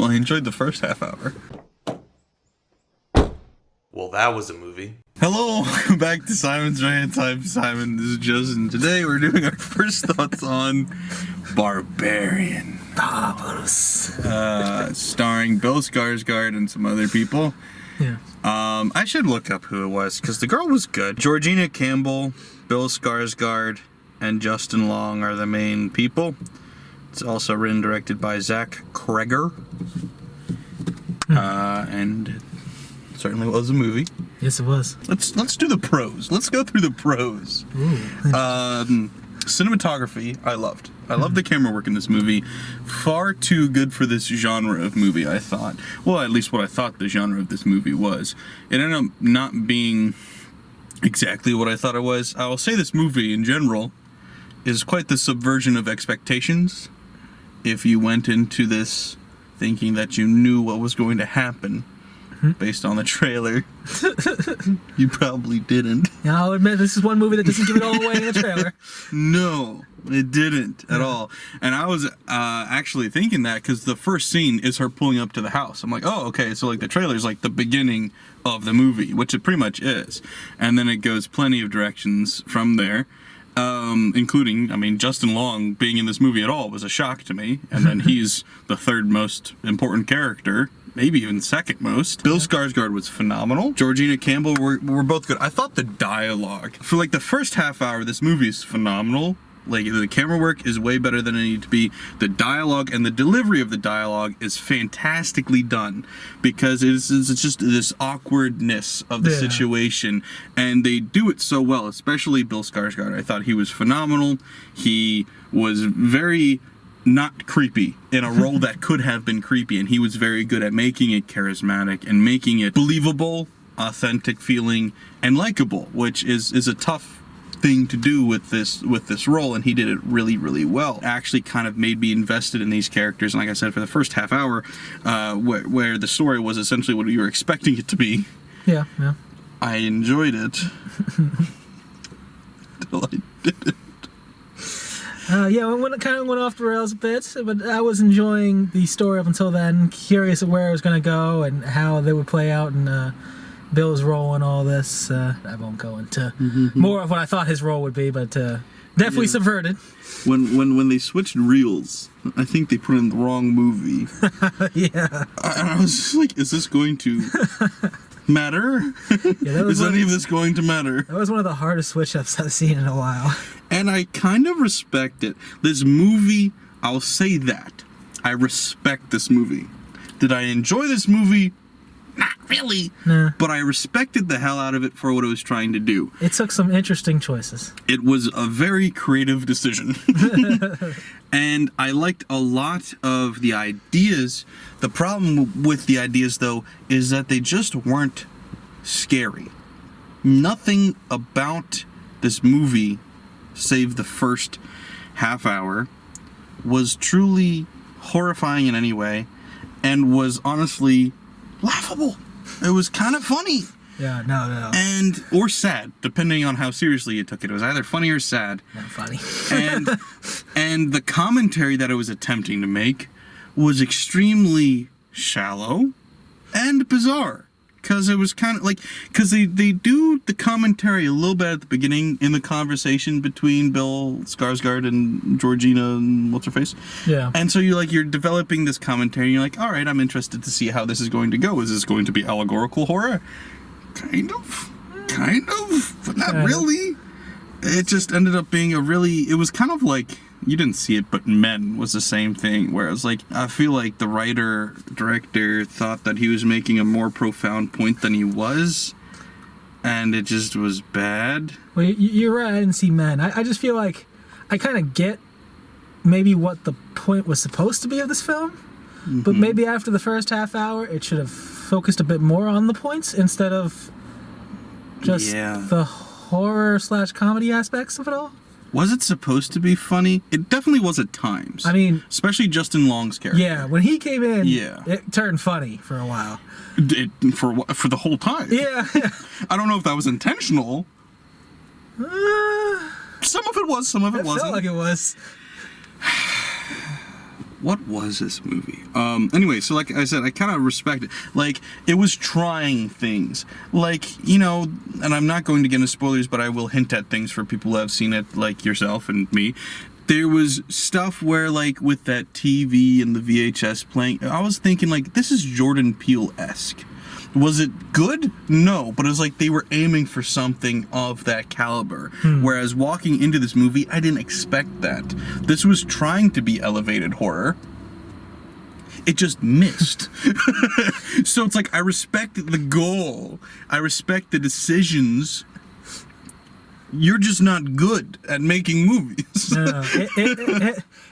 I enjoyed the first half hour. Well, that was a movie. Hello, welcome back to Simon's Rants. I'm Simon, this is Justin. Today we're doing our first thoughts on Barbarian. Starring Bill Skarsgård and some other people. Yeah. I should look up who it was, because the girl was good. Georgina Campbell, Bill Skarsgård, and Justin Long are the main people. It's also written and directed by Zach Kreger. And it certainly was a movie. Yes, it was. Let's do the pros. Let's go through the pros. Cinematography, I loved. I loved the camera work in this movie. Far too good for this genre of movie, I thought. Well, at least what I thought the genre of this movie was. It ended up not being exactly what I thought it was. I will say this movie, in general, is quite the subversion of expectations. If you went into this thinking that you knew what was going to happen, based on the trailer, you probably didn't. Yeah, I'll admit, this is one movie that doesn't give it all away in the trailer. No, it didn't at all. And I was actually thinking that because the first scene is her pulling up to the house. I'm like, oh, okay, so like the trailer's like the beginning of the movie, which it pretty much is. And then it goes plenty of directions from there. Including, I mean, Justin Long being in this movie at all was a shock to me. And then he's the third most important character, maybe even second most. Bill Skarsgård was phenomenal. Georgina Campbell were both good. I thought the dialogue, for like the first half hour, this movie is phenomenal. Like, the camera work is way better than it needed to be. The dialogue and the delivery of the dialogue is fantastically done, because it's just this awkwardness of the situation, and they do it so well, especially Bill Skarsgård. I thought he was phenomenal. He was very not creepy in a role that could have been creepy, and he was very good at making it charismatic and making it believable, authentic feeling, and likable, which is a tough thing to do with this role, and he did it really, really well. Actually kind of made me invested in these characters, and like I said, for the first half hour, where the story was essentially what you were expecting it to be. Yeah. I enjoyed it. Till I didn't. It kind of went off the rails a bit, but I was enjoying the story up until then, curious of where it was going to go and how they would play out, and Bill's role in all this. I won't go into more of what I thought his role would be, but definitely subverted. When they switched reels, I think they put in the wrong movie. Yeah. And I was just like, is this going to matter? Is any of this going to matter? That was one of the hardest switch-ups I've seen in a while. And I kind of respect it. This movie, I'll say that. I respect this movie. Did I enjoy this movie? Not really. Nah. But I respected the hell out of it for what it was trying to do. It took some interesting choices. It was a very creative decision. And I liked a lot of the ideas. The problem with the ideas, though, is that they just weren't scary. Nothing about this movie, save the first half hour, was truly horrifying in any way, and was honestly laughable. It was kind of funny. Yeah, no. Or sad, depending on how seriously you took it. It was either funny or sad. Not funny. and the commentary that it was attempting to make was extremely shallow and bizarre. Because it was kind of like, because they do the commentary a little bit at the beginning in the conversation between Bill Skarsgård and Georgina and what's her face. Yeah. And so you're developing this commentary, and you're like, all right, I'm interested to see how this is going to go. Is this going to be allegorical horror? Kind of, but not really. It just ended up being it was kind of like, you didn't see it, but Men was the same thing, where it was like, I feel like the director thought that he was making a more profound point than he was, and it just was bad. Well, you're right, I didn't see Men. I just feel like I kind of get maybe what the point was supposed to be of this film, but maybe after the first half hour, it should have focused a bit more on the points instead of just the horror/comedy aspects of it all. Was it supposed to be funny? It definitely was at times. I mean, especially Justin Long's character. Yeah, when he came in, it turned funny for a while. For the whole time. Yeah. I don't know if that was intentional. Some of it was, some of it wasn't. Felt like it was. What was this movie? Anyway, so like I said, I kind of respect it. Like, it was trying things. Like, you know, and I'm not going to get into spoilers, but I will hint at things for people who have seen it, like yourself and me. There was stuff where, like, with that TV and the VHS playing, I was thinking, like, this is Jordan Peele-esque. Was it good? No, but it was like they were aiming for something of that caliber. Whereas walking into this movie, I didn't expect that. This was trying to be elevated horror. It just missed. So it's like, I respect the goal. I respect the decisions. You're just not good at making movies. No.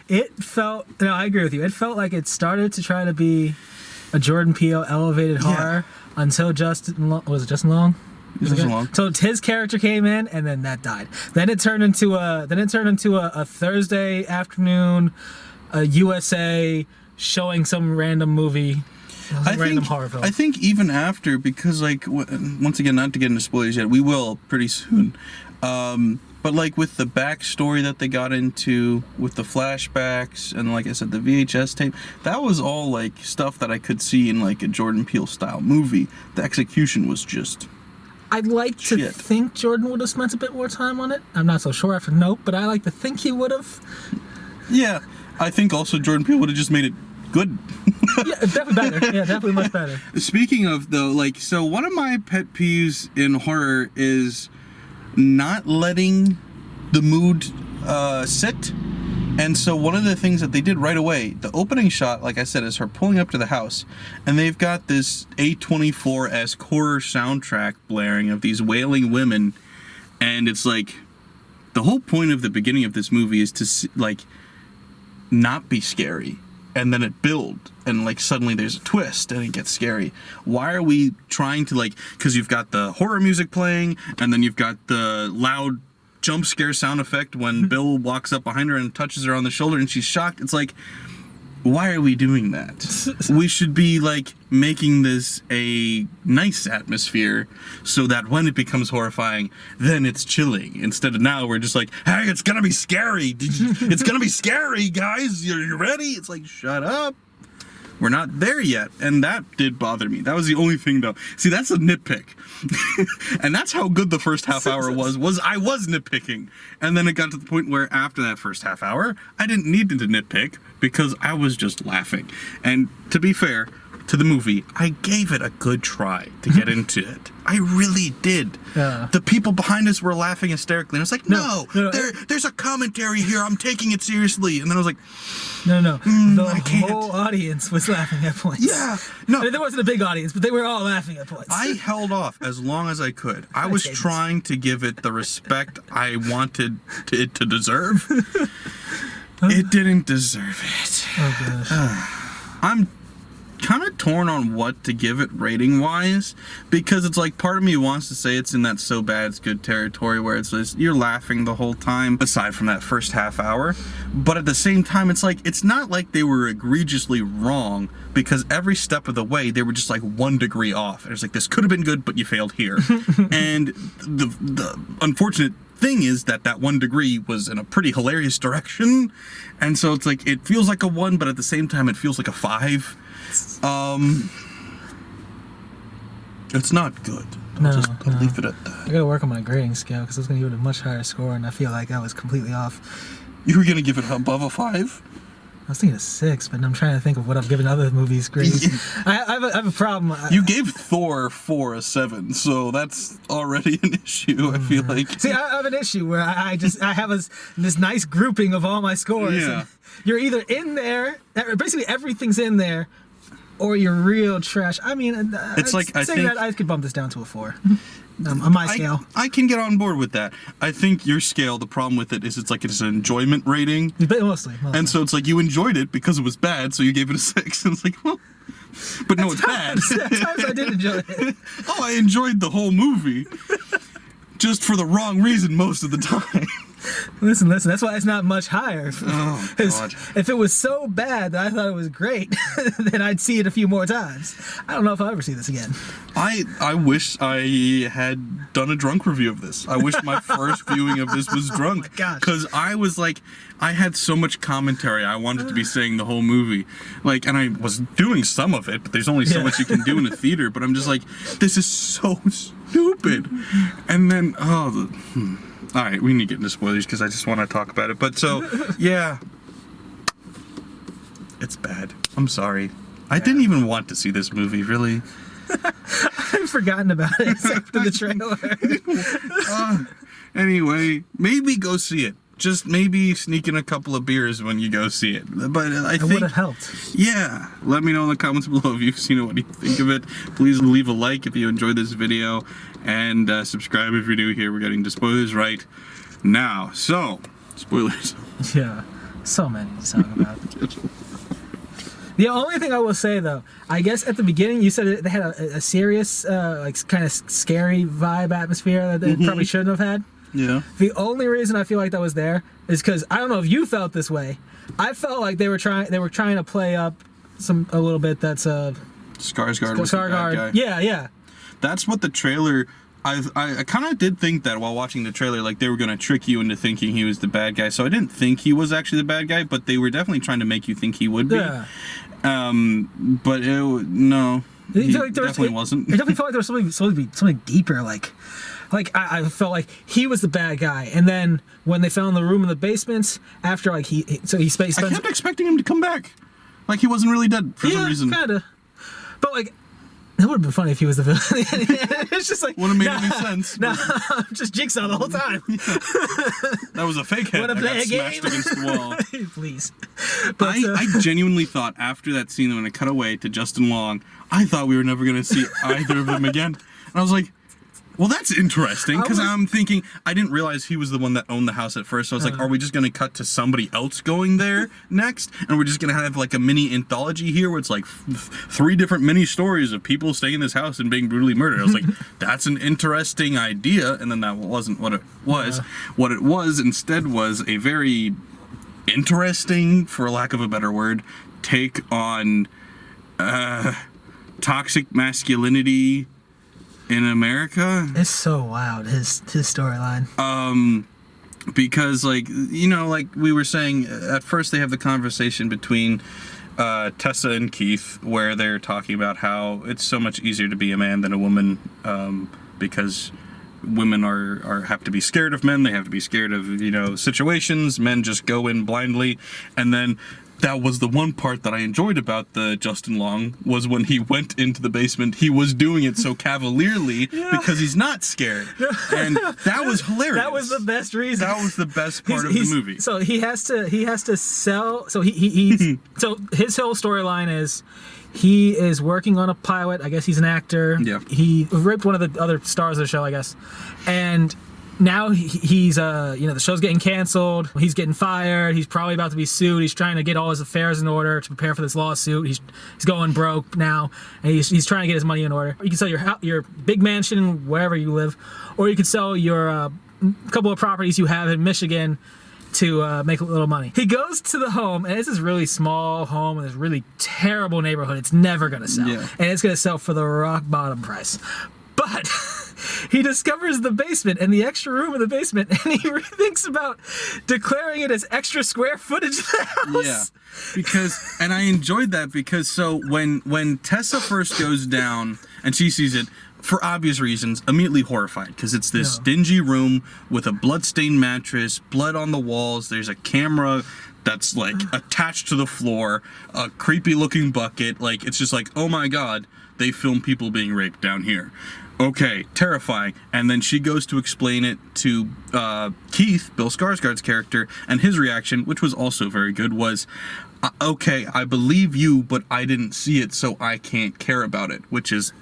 It felt... No, I agree with you. It felt like it started to try to be a Jordan Peele elevated horror until Justin Long... Was it Justin Long? Justin Long. So his character came in, and then that died. Then it turned into a Thursday afternoon, USA showing some random movie, horror film. I think even after, because like once again, not to get into spoilers yet, we will pretty soon. But like with the backstory that they got into, with the flashbacks, and like I said, the VHS tape, that was all like stuff that I could see in like a Jordan Peele style movie. The execution was just... I'd like to think Jordan would have spent a bit more time on it. I'm not so sure after Nope, but I like to think he would have. Yeah, I think also Jordan Peele would have just made it good. Yeah, definitely better. Yeah, definitely much better. Speaking of though, like, so one of my pet peeves in horror is not letting the mood sit. And so one of the things that they did right away, the opening shot, like I said, is her pulling up to the house, and they've got this A24-esque horror soundtrack blaring of these wailing women, and it's like, the whole point of the beginning of this movie is to like not be scary, and then it builds, and like suddenly there's a twist and it gets scary. Why are we trying to, like, because you've got the horror music playing, and then you've got the loud jump scare sound effect when Bill walks up behind her and touches her on the shoulder and she's shocked. It's like, why are we doing that? We should be like making this a nice atmosphere so that when it becomes horrifying, then it's chilling. Instead of now we're just like, hey, it's gonna be scary. It's gonna be scary, guys. You ready? It's like, shut up. We're not there yet. And that did bother me. That was the only thing though. See, that's a nitpick. And that's how good the first half hour was I was nitpicking. And then it got to the point where after that first half hour, I didn't need to nitpick because I was just laughing. And to be fair to the movie, I gave it a good try to get into it. I really did. Yeah. The people behind us were laughing hysterically. And I was like, no, there's a commentary here. I'm taking it seriously. And then I was like, No. I can't. Whole audience was laughing at points. Yeah. No. I mean, there wasn't a big audience, but they were all laughing at points. I held off as long as I could. I was trying to give it the respect I wanted it to deserve. It didn't deserve it. Oh, gosh. I'm kind of torn on what to give it rating wise, because it's like part of me wants to say it's in that so bad it's good territory where it's just you're laughing the whole time aside from that first half hour, but at the same time it's like it's not like they were egregiously wrong, because every step of the way they were just like 1 degree off. It's like, this could have been good but you failed here. And the unfortunate thing is that 1 degree was in a pretty hilarious direction, and so it's like it feels like a 1 but at the same time it feels like a 5. It's not good. I'll leave it at that. I gotta work on my grading scale because I was gonna give it a much higher score, and I feel like I was completely off. You were gonna give it above a 5? I was thinking a 6, but I'm trying to think of what I've given other movies grades. I have a problem. You gave Thor 4 a 7, so that's already an issue. I feel like. See, I have an issue where I have this nice grouping of all my scores. Yeah. And you're either in there, basically everything's in there, or you're real trash. I mean, it's like I think that I could bump this down to a 4 on my scale. I can get on board with that. I think your scale, the problem with it is it's like it's an enjoyment rating. Mostly. And so it's like you enjoyed it because it was bad, so you gave it a 6. And it's like, well, but no, it's bad. At times I did enjoy it. Oh, I enjoyed the whole movie. Just for the wrong reason most of the time. Listen. That's why it's not much higher. Oh, 'Cause God. if it was so bad that I thought it was great, then I'd see it a few more times. I don't know if I'll ever see this again. I wish I had done a drunk review of this. I wish my first viewing of this was drunk. Oh my gosh. Because I was like, I had so much commentary I wanted to be saying the whole movie. Like, and I was doing some of it, but there's only so much you can do in a theater. But I'm just like, this is so stupid. And then, all right, we need to get into spoilers because I just want to talk about it. But so, yeah. It's bad. I'm sorry. I didn't even want to see this movie, really. I've forgotten about it except for the trailer. Anyway, maybe go see it. Just maybe sneak in a couple of beers when you go see it. But I It think would have helped. yeah, let me know in the comments below if you've seen it, what do you think of it. Please leave a like if you enjoyed this video, and subscribe if you're new here. We're getting to spoilers right now. So, spoilers. Yeah, so many to talk about. The only thing I will say, though, I guess at the beginning you said they had a serious, like kind of scary vibe atmosphere that they probably shouldn't have had. Yeah. The only reason I feel like that was there is because I don't know if you felt this way. I felt like they were trying to play up a little bit. That's Skarsgård was the bad guy. Yeah. That's what the trailer. I kind of did think that while watching the trailer, like they were going to trick you into thinking he was the bad guy. So I didn't think he was actually the bad guy, but they were definitely trying to make you think he would be. Yeah. But no, he definitely wasn't. It definitely felt like there was something deeper. Like I felt like he was the bad guy, and then when they found the room in the basement after, like he spends. I kept expecting him to come back, like he wasn't really dead for some reason. Kinda. But like, that would have been funny if he was the villain. It's just like Wouldn't have made any sense. No, I'm just Jigsaw the whole time. That was a fake head Wanna that play got a smashed game? against the wall. Please. But, I genuinely thought after that scene when it cut away to Justin Long, I thought we were never going to see either of them again. And I was like, well, that's interesting, because I'm thinking, I didn't realize he was the one that owned the house at first. So I was like, are we just going to cut to somebody else going there next? And we're just going to have like a mini anthology here where it's like 3 different mini stories of people staying in this house and being brutally murdered. I was like, that's an interesting idea. And then that wasn't what it was. What it was instead was a very interesting, for lack of a better word, take on toxic masculinity in America. it's so wild, his storyline. Because like, you know, like we were saying, at first they have the conversation between Tessa and Keith where they're talking about how it's so much easier to be a man than a woman, because women have to be scared of men. They have to be scared of, you know, situations. Men just go in blindly. And then that was the one part that I enjoyed about the Justin Long, was when he went into the basement, he was doing it so cavalierly because he's not scared. And that was hilarious. That was the best reason. That was the best part of the movie. So he has to sell. So he's so his whole storyline is he is working on a pilot. I guess he's an actor. Yeah. He raped one of the other stars of the show, I guess, and now he's the show's getting canceled. He's getting fired. He's probably about to be sued. He's trying to get all his affairs in order to prepare for this lawsuit. He's going broke now, and he's trying to get his money in order. You can sell your big mansion wherever you live, or you could sell your couple of properties you have in Michigan to make a little money. He goes to the home, and it's this really small home in this really terrible neighborhood. It's never gonna sell, Yeah. and it's gonna sell for the rock bottom price. But he discovers the basement and the extra room in the basement, and he thinks about declaring it as extra square footage of the house. Yeah, because, and I enjoyed that because so when Tessa first goes down and she sees it, for obvious reasons, immediately horrified, because it's this dingy room with a bloodstained mattress, blood on the walls, there's a camera that's like attached to the floor, a creepy looking bucket, like it's just like, oh my god, they film people being raped down here. Okay, terrifying. And then she goes to explain it to Keith, Bill Skarsgård's character, and his reaction, which was also very good, was, okay, I believe you, but I didn't see it, so I can't care about it, which is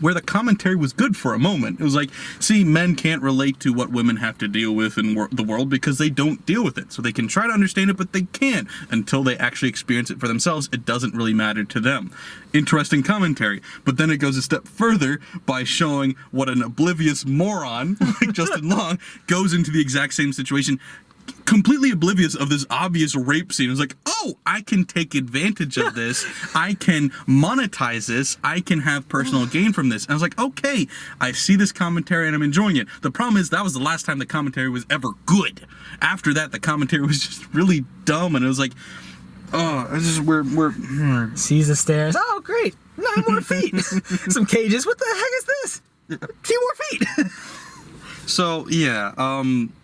where the commentary was good for a moment. It was like, see, men can't relate to what women have to deal with in the world because they don't deal with it. So they can try to understand it, but they can't until they actually experience it for themselves. It doesn't really matter to them. Interesting commentary. But then it goes a step further by showing what an oblivious moron, like Justin Long, goes into the exact same situation, completely oblivious of this obvious rape scene. It's like, oh, I can take advantage of this. I can monetize this. I can have personal gain from this. And I was like, okay, I see this commentary and I'm enjoying it. The problem is that was the last time the commentary was ever good. After that, the commentary was just really dumb, and it was like, oh, this is we're Sees the stairs. Oh, great. 9 more feet. Some cages. What the heck is this? A few more feet. So yeah,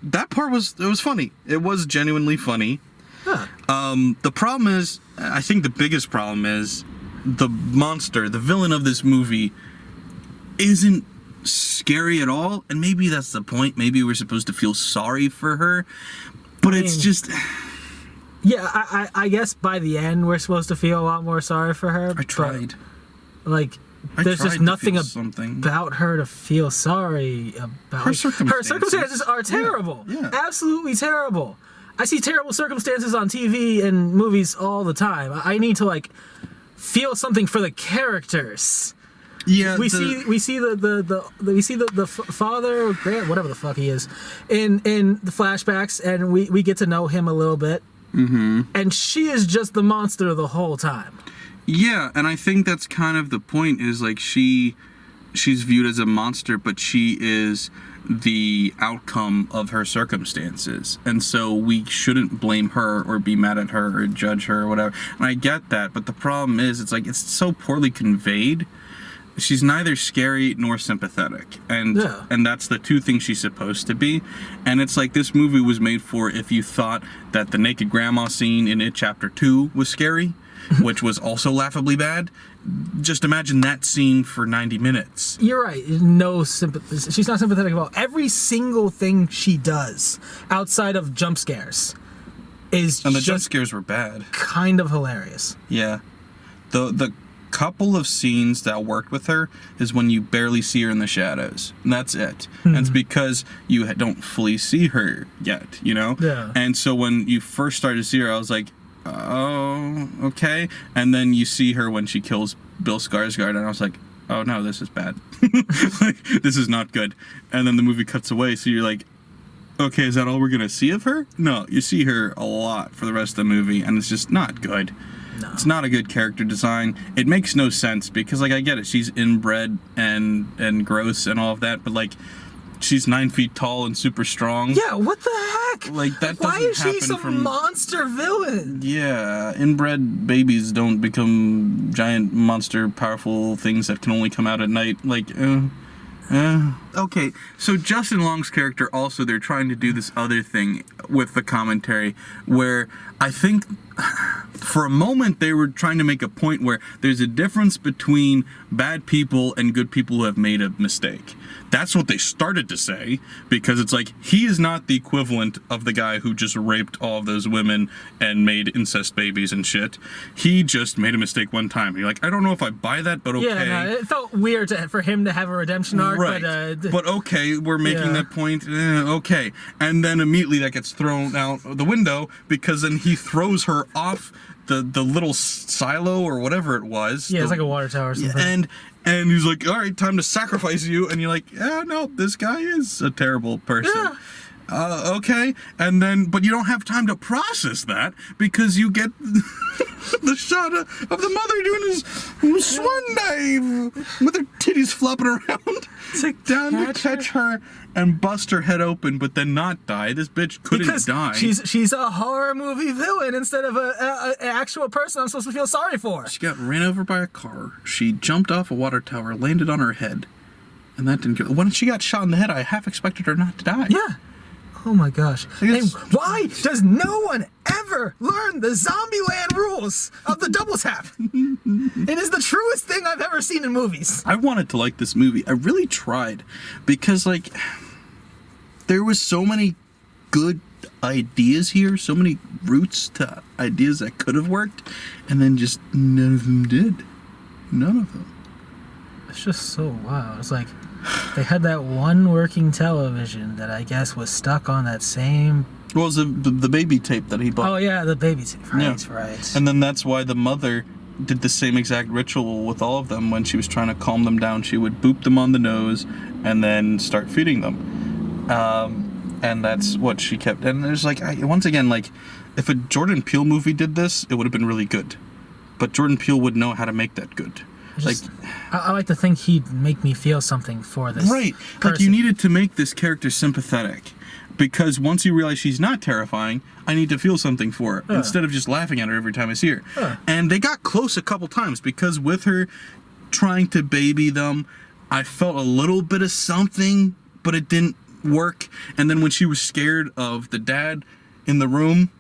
that part was funny. It was genuinely funny. Huh. The problem is, I think the biggest problem is the monster, the villain of this movie, isn't scary at all. And maybe that's the point. Maybe we're supposed to feel sorry for her, but it's just. Yeah, I guess by the end we're supposed to feel a lot more sorry for her. I tried. But, like. There's just nothing about her to feel sorry about. Her circumstances. Her circumstances are terrible. Yeah. Absolutely terrible. I see terrible circumstances on TV and movies all the time. I need to like feel something for the characters. Yeah, we see the father or grand, whatever the fuck he is, in the flashbacks, and we get to know him a little bit. Mm-hmm. And she is just the monster the whole time. Yeah, and I think that's kind of the point, is like she's viewed as a monster, but she is the outcome of her circumstances. And so we shouldn't blame her or be mad at her or judge her or whatever. And I get that, but the problem is it's like it's so poorly conveyed. She's neither scary nor sympathetic. And that's the two things she's supposed to be. And it's like this movie was made for if you thought that the naked grandma scene in It Chapter 2 was scary, which was also laughably bad. Just imagine that scene for 90 minutes. You're right. No sympathy. She's not sympathetic at all. Every single thing she does outside of jump scares is and the jump scares were bad. Kind of hilarious. Yeah. The couple of scenes that worked with her is when you barely see her in the shadows. And that's it. And it's because you don't fully see her yet, you know? Yeah. And so when you first started to see her, I was like, oh, okay. And then you see her when she kills Bill Skarsgård, and I was like, oh no, this is bad. Like, this is not good. And then the movie cuts away, so you're like, okay, is that all we're gonna see of her? No, you see her a lot for the rest of the movie, and it's just not good. No. It's not a good character design. It makes no sense because, like, I get it, she's inbred and gross and all of that, but like, she's 9 feet tall and super strong. Yeah, what the heck? Like, that doesn't happen. Why is she some monster villain? Yeah, inbred babies don't become giant monster powerful things that can only come out at night. Like, Okay, so Justin Long's character also, they're trying to do this other thing with the commentary where I think for a moment they were trying to make a point where there's a difference between bad people and good people who have made a mistake. That's what they started to say, because it's like, he is not the equivalent of the guy who just raped all of those women and made incest babies and shit. He just made a mistake one time. You're like, I don't know if I buy that, but okay. Yeah, no, it felt weird for him to have a redemption arc. Right. But okay, we're making that point. Okay. And then immediately that gets thrown out the window, because then he throws her off the little silo or whatever it was. Yeah, it's like a water tower or something. And he's like, all right, time to sacrifice you. And you're like, yeah, no, this guy is a terrible person. Yeah. Okay. And then, but you don't have time to process that because you get the shot of the mother doing his swan dive with her titties flopping around down to catch her and bust her head open, but then not die. This bitch couldn't die. She's a horror movie villain instead of an actual person I'm supposed to feel sorry for. She got ran over by a car. She jumped off a water tower, landed on her head, and that didn't go. When she got shot in the head, I half expected her not to die. Yeah. Oh my gosh. And why does no one ever learn the Zombieland rules of the double tap? It is the truest thing I've ever seen in movies. I wanted to like this movie. I really tried, because like there was so many good ideas here, so many roots to ideas that could have worked, and then just none of them did. None of them. It's just so wild. It's like they had that one working television that I guess was stuck on that same. What was the baby tape that he bought? Oh yeah, the baby tape. Right, Yeah. right. And then that's why the mother did the same exact ritual with all of them. When she was trying to calm them down, she would boop them on the nose and then start feeding them. And that's what she kept. And there's like, once again, like, if a Jordan Peele movie did this, it would have been really good. But Jordan Peele would know how to make that good. I like to think he'd make me feel something for this. Right. Person. Like, you needed to make this character sympathetic. Because once you realize she's not terrifying, I need to feel something for her instead of just laughing at her every time I see her. And they got close a couple times because with her trying to baby them, I felt a little bit of something, but it didn't work. And then when she was scared of the dad in the room,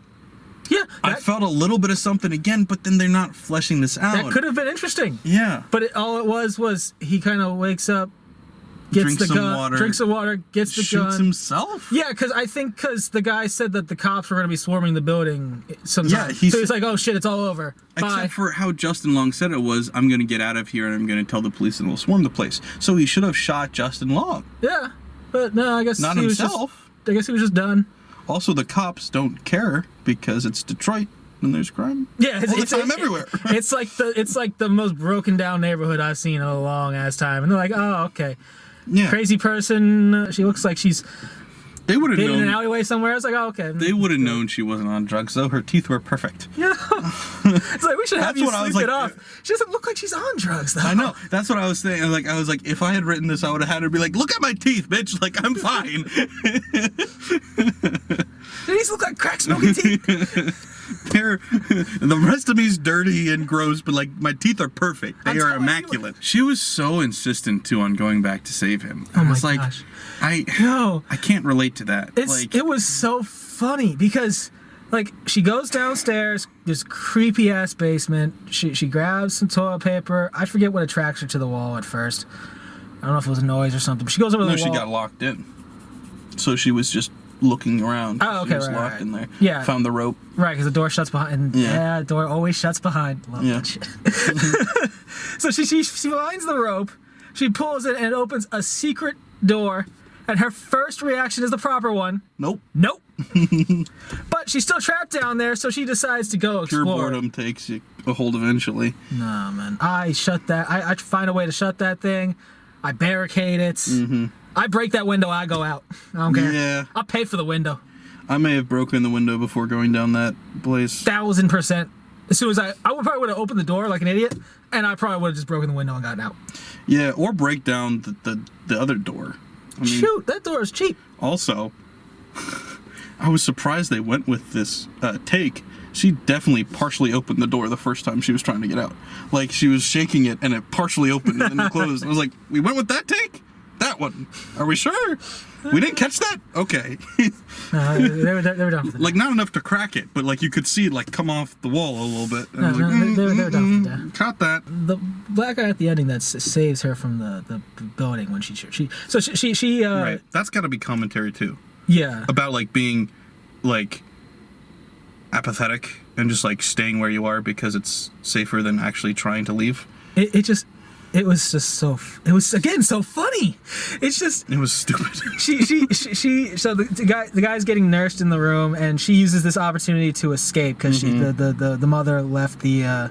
yeah, I felt a little bit of something again, but then they're not fleshing this out. that could have been interesting. Yeah. But all it was he kind of wakes up, gets Drinks the some gun, water, drinks some water, gets the gun. Shoots himself? Yeah, because the guy said that the cops were going to be swarming the building sometime. Yeah, so he's like, oh shit, it's all over. Bye. Except for how Justin Long said it was, I'm going to get out of here and I'm going to tell the police and we'll swarm the place. So he should have shot Justin Long. Yeah, but no, I guess Not he himself. I guess he was just done. Also, the cops don't care because it's Detroit and there's crime. Yeah, all the time everywhere. It's like the most broken down neighborhood I've seen in a long ass time, and they're like, oh okay. Yeah. Crazy person. She looks like she's They would have hidden in an known. alleyway somewhere. I was like, oh, okay. They would have known she wasn't on drugs, though. Her teeth were perfect. Yeah. It's like we should have That's you what I was sleep it like- off. She doesn't look like she's on drugs, though. I know. That's what I was saying. I was like, if I had written this, I would have had her be like, look at my teeth, bitch. Like, I'm fine. These look like crack smoking teeth. The rest of me's dirty and gross, but like my teeth are perfect. They I'm are telling you. immaculate. She was so insistent too on going back to save him. Oh I my was like, gosh. I can't relate to that. It was so funny because like she goes downstairs, this creepy ass basement. She grabs some toilet paper. I forget what attracts her to the wall at first. I don't know if it was a noise or something. But she goes over no, the she wall. got locked in. So she was just looking around. Oh, okay, she was right, locked right. in there. Yeah. Found the rope. Right, because the door shuts behind. And Yeah. the door always shuts behind. Love Yeah. that shit. So she finds the rope. She pulls it and it opens a secret door. And her first reaction is the proper one. Nope. Nope. But she's still trapped down there, so she decides to go Pure explore. boredom takes you a hold eventually. Nah, man. I shut that. I find a way to shut that thing. I barricade it. Mm-hmm. I break that window. I go out. I don't care. Yeah. I'll pay for the window. I may have broken the window before going down that place. 1,000%. As soon as I would have opened the door like an idiot, and I probably would have just broken the window and gotten out. Yeah, or break down the other door. I mean, Shoot, that door is cheap. also, I was surprised they went with this take. She definitely partially opened the door the first time she was trying to get out. Like, she was shaking it, and it partially opened and then closed. I was like, we went with that take? That one. Are we sure? We didn't catch that? Okay. They were done for the day. Like, not enough to crack it, but, like, you could see it, like, come off the wall a little bit. And I was No, like, they were done for the day. caught that. The black guy at the ending that saves her from the building when she Right. That's got to be commentary, too. yeah. About, like, being, like, apathetic and just, like, staying where you are because it's safer than actually trying to leave. It was just so. It was again so funny. It's just It was stupid. so the guy's getting nursed in the room, and she uses this opportunity to escape because the mother left the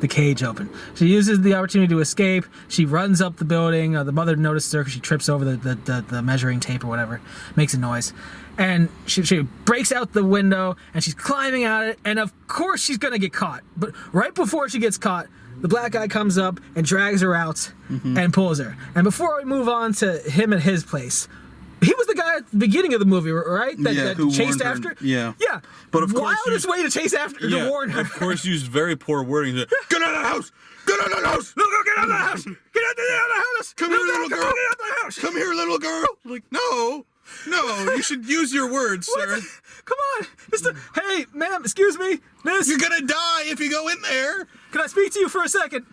cage open. She uses the opportunity to escape. She runs up the building. The mother notices her because she trips over the measuring tape or whatever, makes a noise, and she breaks out the window and she's climbing at it. And of course she's gonna get caught. But right before she gets caught, the black guy comes up and drags her out and pulls her. And before we move on to him at his place, he was the guy at the beginning of the movie, right? That who chased warned her. after. Yeah. Yeah. But of course wildest way to chase after to warn her. Of course, used very poor wording. Get out of the house! Get out of the house! No, go get out of the house! Get out of the house! Come here, little girl! Get out of the house! Come here, little girl! Like, no, you should use your words, sir. Come on! Hey, ma'am, excuse me, miss. You're gonna die if you go in there. Can I speak to you for a second?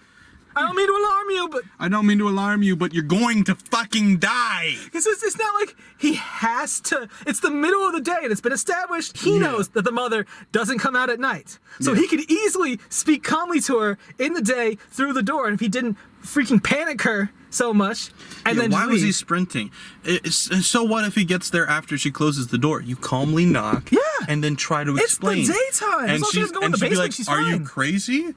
I don't mean to alarm you, but I don't mean to alarm you, but you're going to fucking die. it's not like he has to. It's the middle of the day, and it's been established. He knows that the mother doesn't come out at night, so he could easily speak calmly to her in the day through the door. And if he didn't freaking panic her so much, and then why was he leave. sprinting? So what if he gets there after she closes the door? You calmly knock, and then try to explain. It's the daytime. And As long as she doesn't go in the she'd be basement, like, she's "Are you fine." crazy?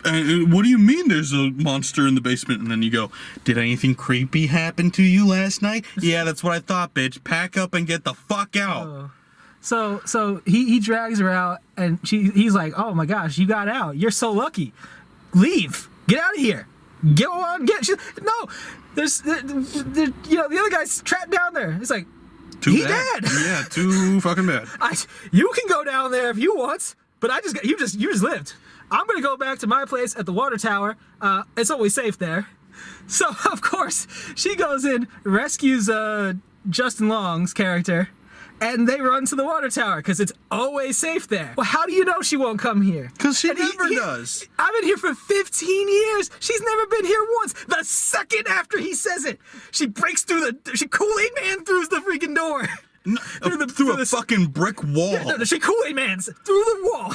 What do you mean there's a monster in the basement?" And then you go, "Did anything creepy happen to you last night?" "Yeah, that's what I thought, bitch. Pack up and get the fuck out." So he drags her out, and he's like, "Oh my gosh, you got out. You're so lucky. Leave. Get out of here. Go on. No. There's the other guy's trapped down there. It's like, Too he bad. dead. Yeah, too fucking bad. You can go down there if you want, but you just lived. I'm gonna go back to my place at the water tower. It's always safe there." So of course she goes in, rescues Justin Long's character, and they run to the water tower because it's always safe there. Well, how do you know she won't come here? Because she And never does. I've been here for 15 years. She's never been here once. The second after he says it, she breaks through she Kool-Aid Man through the freaking door. Through a fucking brick wall. Yeah, no, she Kool-Aid Man's through the wall.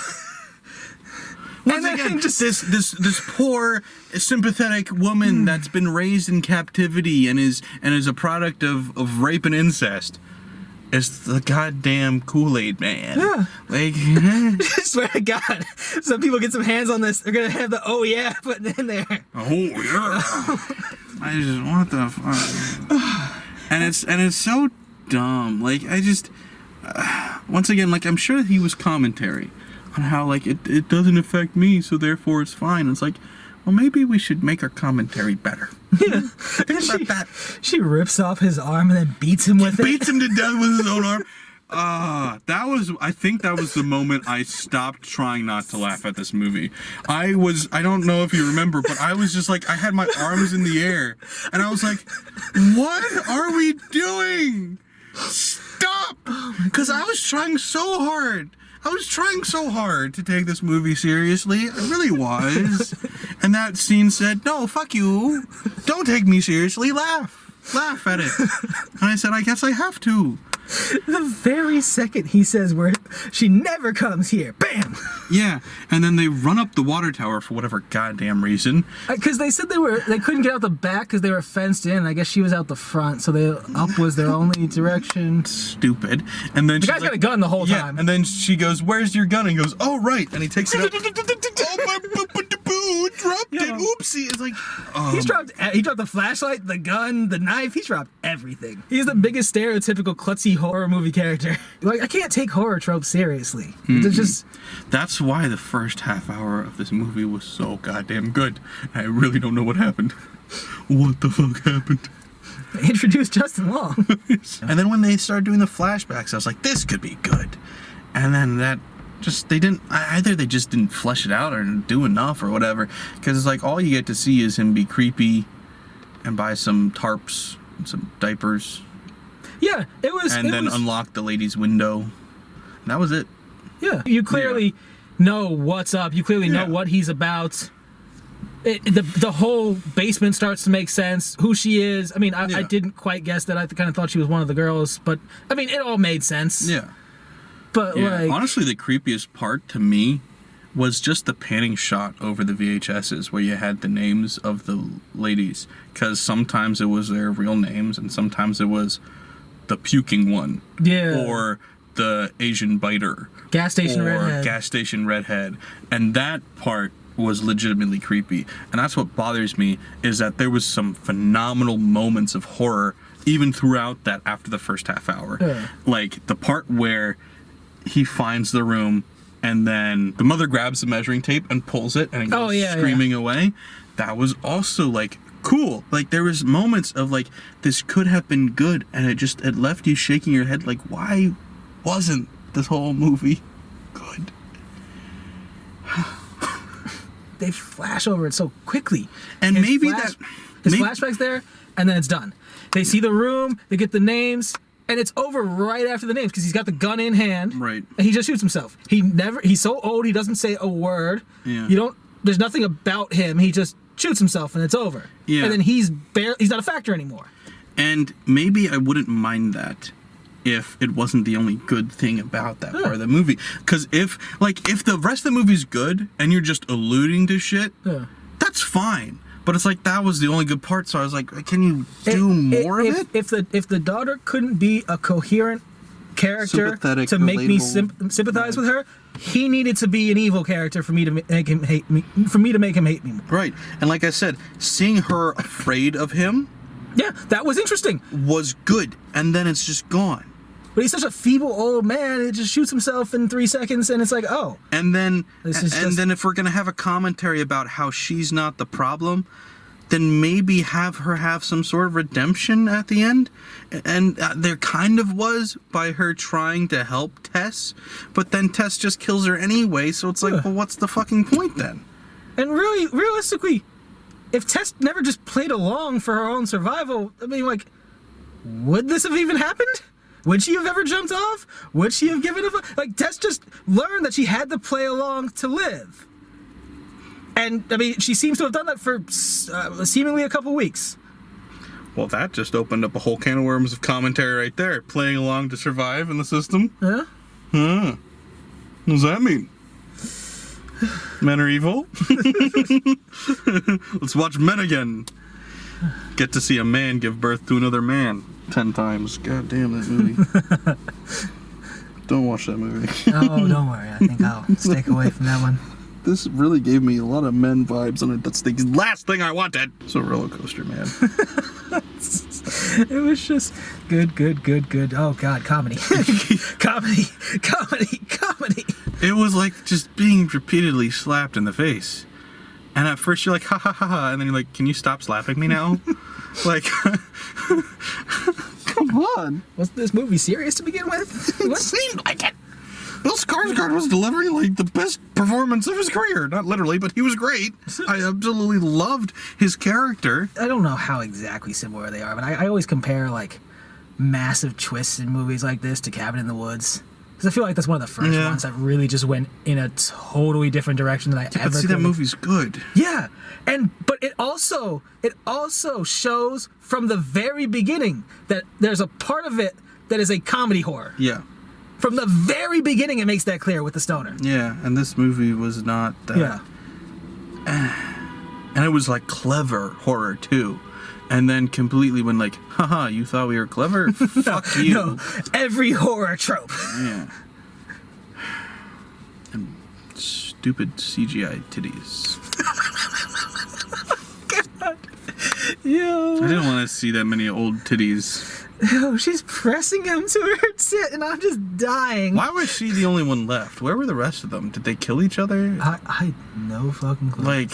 Once again, this poor, sympathetic woman that's been raised in captivity and is a product of rape and incest is the goddamn Kool-Aid Man. Yeah. Like, I swear to God, some people get some hands on this. They're gonna have the "oh yeah" put in there. oh yeah. I just want the fuck. And it's so dumb. Like, I just once again, like, I'm sure he was commentary on how, like, it doesn't affect me, so therefore it's fine. It's like, well, maybe we should make our commentary better. Yeah. Think about that. She rips off his arm and then beats him with it. Beats him to death with his own arm. I think that was the moment I stopped trying not to laugh at this movie. I don't know if you remember, but I was just like, I had my arms in the air, and I was like, what are we doing? Stop! Because I was trying so hard. I was trying so hard to take this movie seriously. I really was. And that scene said, "No, fuck you. Don't take me seriously. Laugh. Laugh at it." And I said, "I guess I have to." The very second he says she never comes here, bam! Yeah, and then they run up the water tower for whatever goddamn reason. Because they said they couldn't get out the back because they were fenced in. I guess she was out the front, so up was their only direction. Stupid. And then The guy's got a gun the whole yeah, time. and then she goes, "Where's your gun?" And he goes, "Oh, right." And he takes it out. Oh, my boo, dropped it. Oopsie. It's like, He dropped the flashlight, the gun, the knife. He dropped everything. He's the biggest stereotypical klutzy horror movie character. Like, I can't take horror tropes seriously. It's just... That's why the first half hour of this movie was so goddamn good. I really don't know what happened. What the fuck happened? They introduced Justin Long. And then when they started doing the flashbacks, I was like, this could be good. And then either they just didn't flesh it out or do enough or whatever. Because it's like, all you get to see is him be creepy and buy some tarps and some diapers. Yeah, it was... And then unlock the lady's window. And that was it. Yeah. You clearly know what's up. You clearly know what he's about. The whole basement starts to make sense. Who she is. I mean, I didn't quite guess that. I kind of thought she was one of the girls. But, I mean, it all made sense. Yeah. But, like... Honestly, the creepiest part to me was just the panning shot over the VHSs where you had the names of the ladies. Because sometimes it was their real names and sometimes it was the puking one. Yeah. Or the Asian biter. Gas station redhead. Gas station redhead. And that part was legitimately creepy. And that's what bothers me, is that there was some phenomenal moments of horror even throughout that after the first half hour. Yeah. Like the part where he finds the room and then the mother grabs the measuring tape and pulls it and it goes screaming away. That was also like cool. Like there was moments of like, this could have been good, and it left you shaking your head like, why wasn't this whole movie good? They flash over it so quickly. And His maybe flashback's there, and then it's done. They see the room, they get the names, and it's over right after the names because he's got the gun in hand. Right. And he just shoots himself. He's so old he doesn't say a word. Yeah. There's nothing about him. He just shoots himself, and it's over. Yeah. And then he's not a factor anymore. And maybe I wouldn't mind that if it wasn't the only good thing about that part of the movie. Because if the rest of the movie's good and you're just alluding to shit, that's fine. But it's like that was the only good part, so I was like, can you do more of it? If the daughter couldn't be a coherent character Sympathetic, to make me relatable. sympathize with her, he needed to be an evil character for me to make him hate me. For me to make him hate me more. Right. And like I said, seeing her afraid of him, yeah, that was interesting. Was good, and then it's just gone. But he's such a feeble old man; he just shoots himself in 3 seconds, and it's like, oh. And then, then if we're gonna have a commentary about how she's not the problem, then maybe have her have some sort of redemption at the end. And there kind of was by her trying to help Tess, but then Tess just kills her anyway. So it's like, well, what's the fucking point then? And really, realistically, if Tess never just played along for her own survival, I mean, like, would this have even happened? Would she have ever jumped off? Would she have given up? Like, Tess just learned that she had to play along to live. And, I mean, she seems to have done that for seemingly a couple weeks. Well, that just opened up a whole can of worms of commentary right there. Playing along to survive in the system? Yeah? Huh. What does that mean? Men are evil? Let's watch Men again. Get to see a man give birth to another man 10 times. God damn that movie. Don't watch that movie. Oh, don't worry. I think I'll stick away from that one. This really gave me a lot of Men vibes, and that's the last thing I wanted. It's a roller coaster, man. It was just good. Oh, God, comedy. Comedy. It was like just being repeatedly slapped in the face. And at first you're like, ha ha ha ha, and then you're like, can you stop slapping me now? Like, come on. Was this movie serious to begin with? It seemed like it. Bill Skarsgård was delivering like the best performance of his career. Not literally, but he was great. I absolutely loved his character. I don't know how exactly similar they are, but I always compare like massive twists in movies like this to Cabin in the Woods. Because I feel like that's one of the first ones that really just went in a totally different direction than I ever could. See, that movie's good. Yeah, but it also shows from the very beginning that there's a part of it that is a comedy horror. Yeah. From the very beginning, it makes that clear with the stoner. Yeah, and this movie was not that. Yeah. And it was like clever horror too. And then completely when like, haha, you thought we were clever? Fuck you. No, every horror trope. Yeah. And stupid CGI titties. God. Yo. I didn't want to see that many old titties. Yo, she's pressing him to her tit, and I'm just dying. Why was she the only one left? Where were the rest of them? Did they kill each other? I no fucking clue. Like,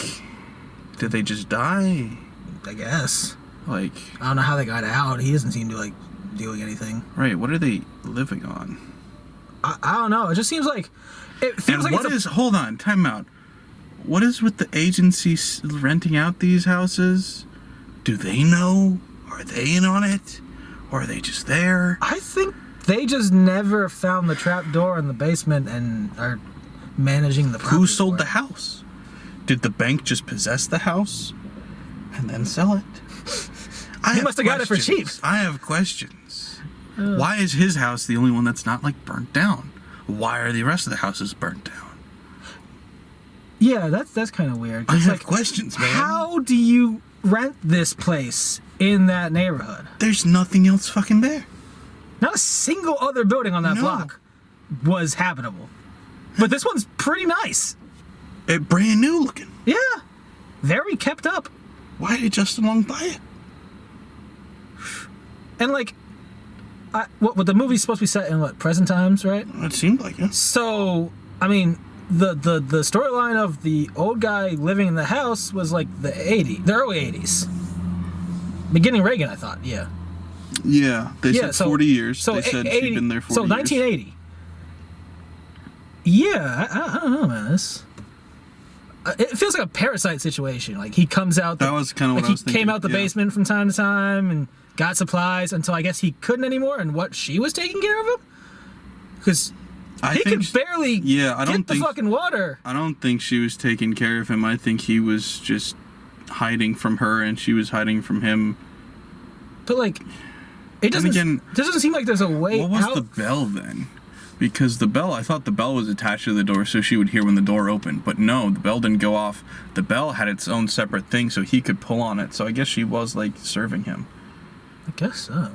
did they just die? I guess. Like, I don't know how they got out. He doesn't seem to like doing anything. Right? What are they living on? I don't know. It just seems like it feels and like what is? Hold on, time out. What is with the agency renting out these houses? Do they know? Are they in on it? Or are they just there? I think they just never found the trap door in the basement and are managing the property. Who sold the house? Did the bank just possess the house and then sell it? He must have got it for cheap. I have questions. Why is his house the only one that's not like burnt down? Why are the rest of the houses burnt down? Yeah, that's kind of weird. I have questions, man. How do you rent this place in that neighborhood? There's nothing else fucking there. Not a single other building on that block was habitable. But this one's pretty nice. Brand new looking. Yeah. Very kept up. Why did Justin Long buy it? And like, what the movie's supposed to be set in what, present times, right? It seemed like it. So, I mean, the storyline of the old guy living in the house was like the early 80s. Beginning Reagan, I thought, yeah. Yeah, they said 40 years. So they said 80, she'd been there 40 so years. 1980. Yeah, I don't know, man. It feels like a Parasite situation. Like he comes out. That was kind of what I was thinking. He came out the basement from time to time and got supplies until I guess he couldn't anymore. And what, she was taking care of him? Because he could barely get the fucking water. I don't think she was taking care of him. I think he was just hiding from her and she was hiding from him. But like, it doesn't seem like there's a way out. What was the bell then? Because I thought the bell was attached to the door so she would hear when the door opened. But no, the bell didn't go off. The bell had its own separate thing so he could pull on it. So I guess she was, like, serving him. I guess so.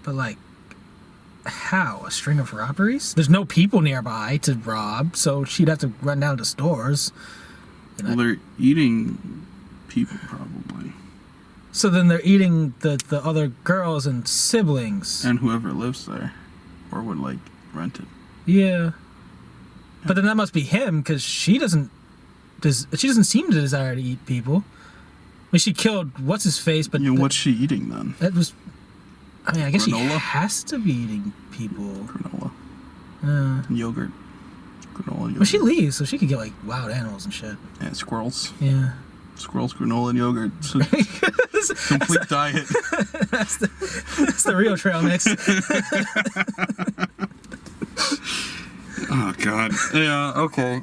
But like, how? A string of robberies? There's no people nearby to rob, so she'd have to run down to stores. Well, they're eating people, probably. So then they're eating the other girls and siblings. And whoever lives there. Or would, like, rent it. Yeah. But then that must be him, because she doesn't seem to desire to eat people. I mean, she killed what's-his-face, but... Yeah, what's she eating, then? That was... I mean, I guess Granola? she has to be eating people. Granola. Yogurt. Granola yogurt. Well, she leaves, so she could get, like, wild animals and shit. And squirrels. Yeah. Squirrels, granola, and yogurt. It's a complete diet. That's the real trail mix. Oh, God. Yeah, okay.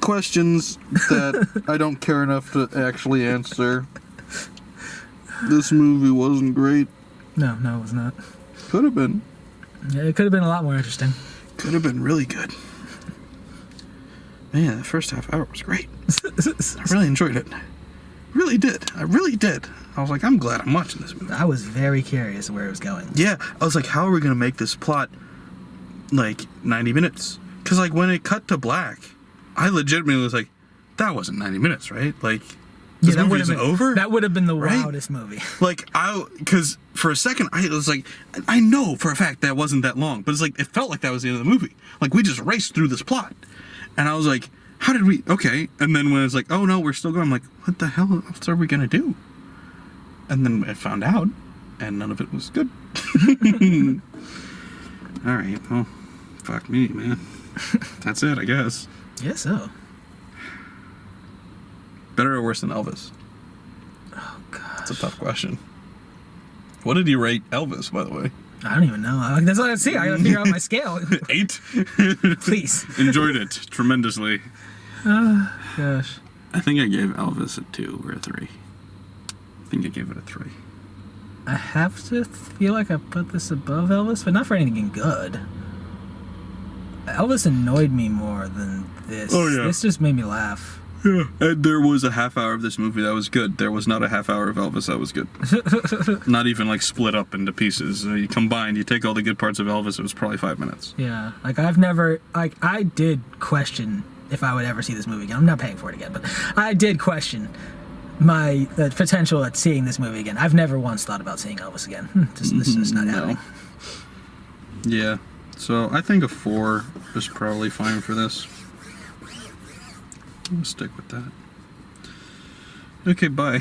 Questions that I don't care enough to actually answer. This movie wasn't great. No, it was not. Could have been. Yeah, it could have been a lot more interesting. Could have been really good. Man, the first half hour was great. I really enjoyed it. Really did. I really did. I was like, I'm glad I'm watching this movie. I was very curious where it was going. Yeah, I was like, how are we going to make this plot, like, 90 minutes? Because, like, when it cut to black, I legitimately was like, that wasn't 90 minutes, right? Like, this movie isn't over? That would have been the right? wildest movie. Like, because for a second, I was like, I know for a fact that wasn't that long, but it's like, it felt like that was the end of the movie. Like, we just raced through this plot. And I was like, how did we... Okay. And then when it's like, oh, no, we're still going, I'm like, what the hell else are we going to do? And then I found out, and none of it was good. All right. Well, fuck me, man. That's it, I guess. Yeah, so. Better or worse than Elvis? Oh, gosh. That's a tough question. What did you rate Elvis, by the way? I don't even know. That's all I see. I gotta figure out my scale. 8? Please. Enjoyed it tremendously. Gosh. I think I gave Elvis a 2 or a 3. I think I gave it a 3. I have to feel like I put this above Elvis, but not for anything good. Elvis annoyed me more than this. Oh, yeah. This just made me laugh. Yeah. And there was a half hour of this movie that was good. There was not a half hour of Elvis that was good. Not even, like, split up into pieces. You combined, you take all the good parts of Elvis, it was probably 5 minutes. Yeah. Like, I did question if I would ever see this movie again. I'm not paying for it again, but I did question my potential at seeing this movie again. I've never once thought about seeing Elvis again. This is not happening. Yeah. So, I think a 4 is probably fine for this. We'll stick with that. Okay, bye.